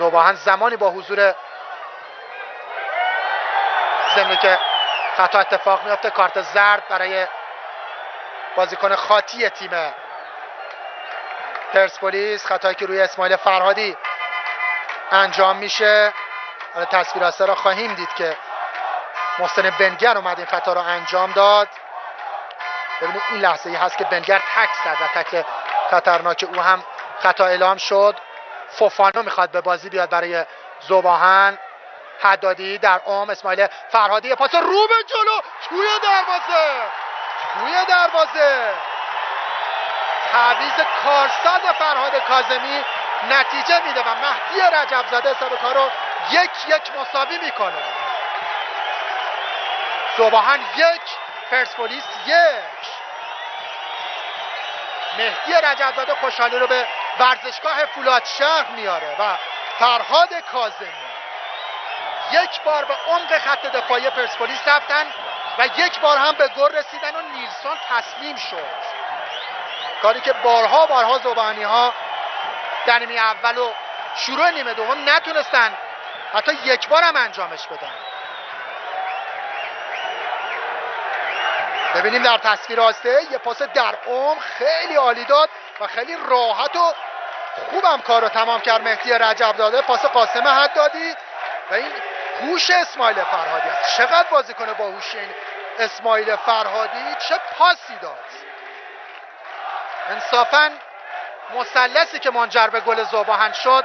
ذوباهن زمانی با حضور ضمن که خطا اتفاق میفته کارت زرد برای بازیکن خاطی تیم پرسپولیس، خطایی که روی اسماعیل فرهادی انجام میشه. حالا تصویر آسه را خواهیم دید که محسن بنگر اومد این خطا را انجام داد. ببینید این لحظه ای هست که بنگر تک زد و تک خطرناک او هم خطا اعلام شد. فوفانو میخواد به بازی بیاد برای ذوباهن. حدادی در اسماعیل فرهادی پاس رو به جلو توی دروازه تعویض کارساز فرهاد کاظمی نتیجه میده و مهدی رجبزاده حساب کار رو 1-1 مساوی میکنه. ذوباهن 1 پرسپولیس 1. مهدی رجبزاده خوشحالی رو به ورزشگاه فولادشهر میاره و فرهاد کاظمی 1 بار به عمق خط دفاعی پرسپولیس رفتن و 1 بار هم به گل رسیدن و نیلسون تسلیم شد. کاری که بارها ذوباهنی ها در نیمه اول و شروع نیمه دوم نتونستن حتی 1 بار هم انجامش بدن. ببینیم در تصویر آسته یه پاس در خیلی عالی داد و خیلی راحت و خوبم کار رو تمام کرد مهدی رجبزاده. پاس قاسم حدادی و این هوش اسماعیل فرهادی است. چقدر بازیکن باهوشی این اسماعیل فرهادی، چه پاسی داد. انصافاً مثلثی که منجر به گل ذوباهن شد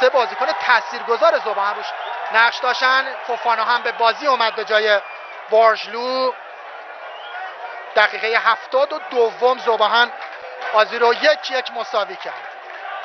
3 بازیکن تاثیرگذار ذوباهن روش نقش داشتن. فوفانو هم به بازی اومد به جای بارژلو. دقیقه 72 ذوباهن بازی رو 1-1 مساوی کرد.